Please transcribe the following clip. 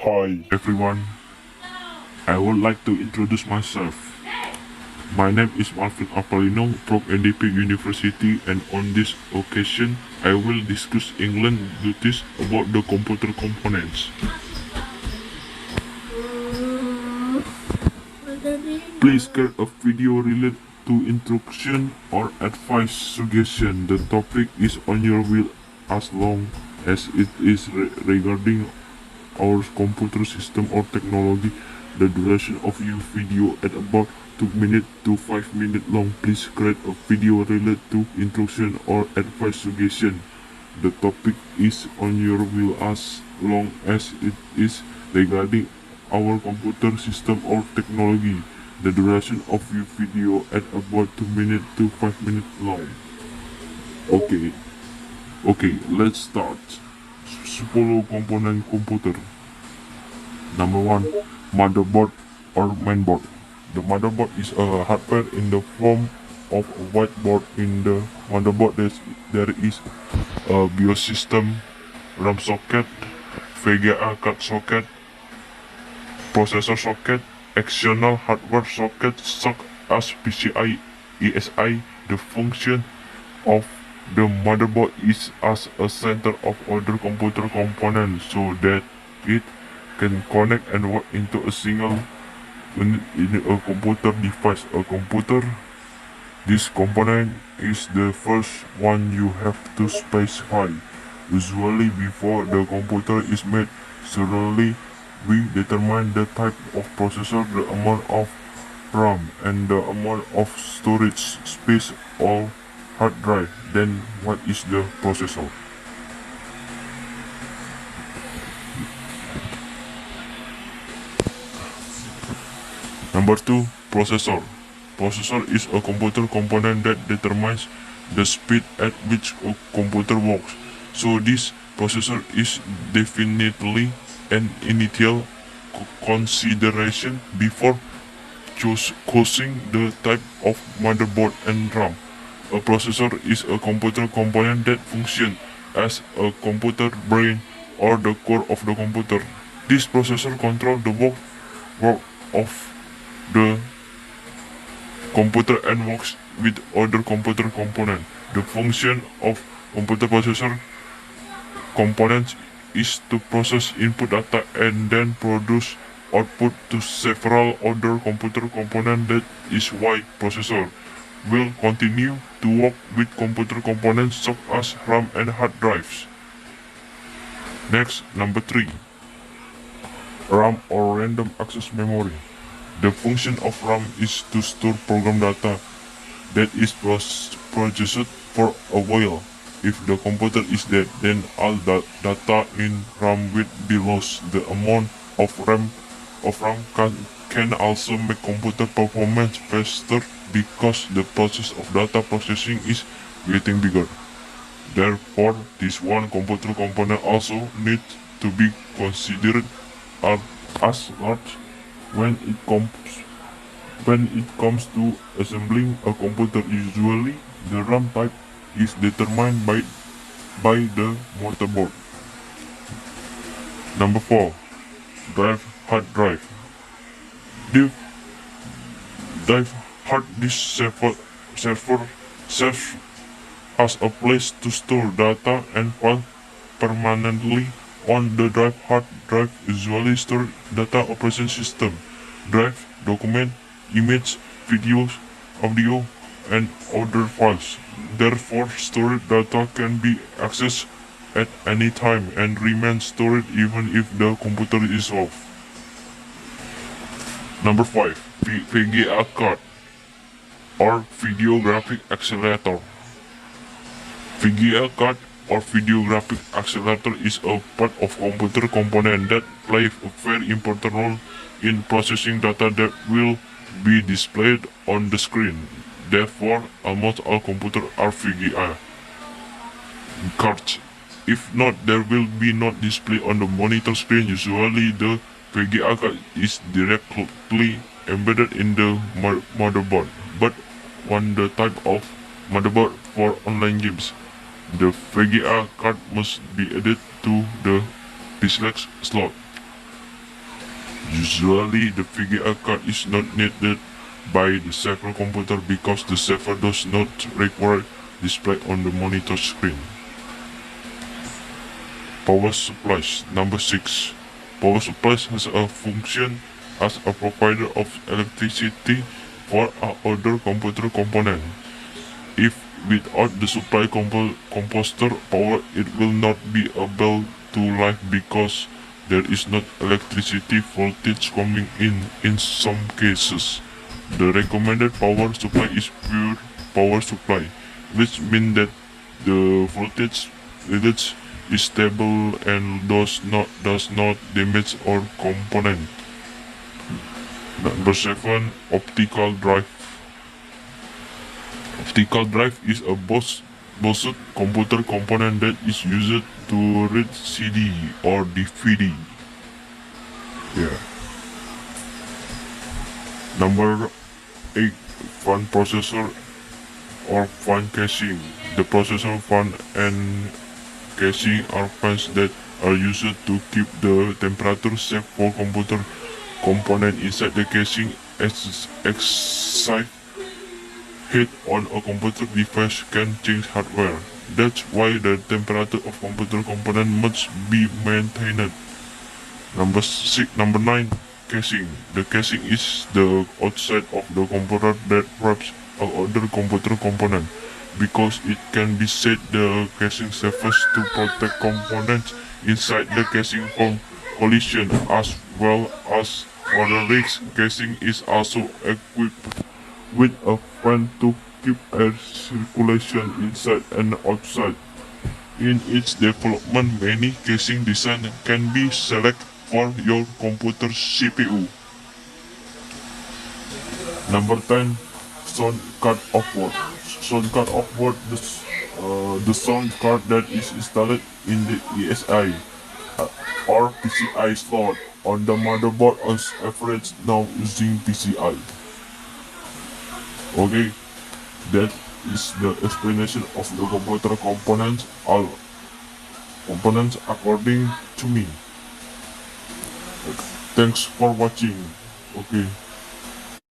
Hi everyone, I would like to introduce myself. My name is Marvin Appolino from NDP University, and on this occasion I will discuss England duties about the computer components. Please get a video related to instruction or advice suggestion. The topic is on your will as long as it is regarding our computer system or technology. The duration of your video at about 2 minutes to 5 minutes long. Please create a video related to instruction or advice suggestion. The topic is on your will as long as it is regarding our computer system or technology. The duration of your video at about 2 minutes to 5 minutes long. Okay, let's start. 10 komponen komputer. Number 1. Motherboard or mainboard. The motherboard is a hardware in the form of a whiteboard. In the motherboard there is a BIOS system, RAM socket, VGA card socket, processor socket, external hardware socket such as PCI, ESI. The function of the motherboard is as a center of other computer components so that it can connect and work into a single unit in a computer device. A computer. This component is the first one you have to specify. Usually before the computer is made, thoroughly we determine the type of processor, the amount of RAM, and the amount of storage space or hard drive. Then what is the processor? Number 2. Processor. Processor is a computer component that determines the speed at which a computer works. So this processor is definitely an initial consideration before choosing the type of motherboard and RAM. A processor is a computer component that functions as a computer brain or the core of the computer. This processor controls the work of the computer and works with other computer components. The function of computer processor components is to process input data and then produce output to several other computer components. That is why processor will continue to work with computer components such as RAM and hard drives. Next, number 3. RAM or random access memory. The function of RAM is to store program data that is processed for a while. If the computer is dead, then all the data in RAM will be lost. The amount of RAM can also make computer performance faster because the process of data processing is getting bigger. Therefore, this one computer component also needs to be considered as large when it comes to assembling a computer. Usually, the RAM type is determined by the motherboard. Number 4. Hard drive. The hard disk serves as a place to store data and files permanently on the drive. Hard drive usually store data operation system, drive, document, image, videos, audio, and other files. Therefore, stored data can be accessed at any time and remain stored even if the computer is off. Number 5. VGA card or video graphic accelerator. VGA card or video graphic accelerator is a part of computer component that plays a very important role in processing data that will be displayed on the screen. Therefore, almost all computers are VGA cards. If not, there will be not display on the monitor screen. Usually, the VGA card is directly embedded in the motherboard, but on the type of motherboard for online games, the VGA card must be added to the display slot. Usually, the VGA card is not needed by the server computer because the server does not require display on the monitor screen. Power supplies. Number 6. Power supplies has a function as a provider of electricity for other computer component. If without the supply composter power, it will not be able to live because there is not electricity voltage coming in some cases. The recommended power supply is pure power supply, which means that the voltage is stable and does not damage our component. Number 7. Optical drive. Optical drive is a boosted computer component that is used to read CD or DVD. Yeah. Number 8. Fan processor or fan casing. The processor fan and casing are fans that are used to keep the temperature safe for computer component inside the casing. Excessive heat on a computer device can change hardware. That's why the temperature of computer component must be maintained. Number 9. Casing. The casing is the outside of the computer that wraps other computer component. Because it can be said the casing serves to protect components inside the casing from collision as well as other risks. Casing is also equipped with a fan to keep air circulation inside and outside. In its development, many casing designs can be selected for your computer CPU. Number 10. Sound card offboard. Sound card offboard, the sound card that is installed in the ESI or PCI slot on the motherboard on average now using PCI. Okay, that is the explanation of the computer components, all components according to me. Thanks for watching. Okay.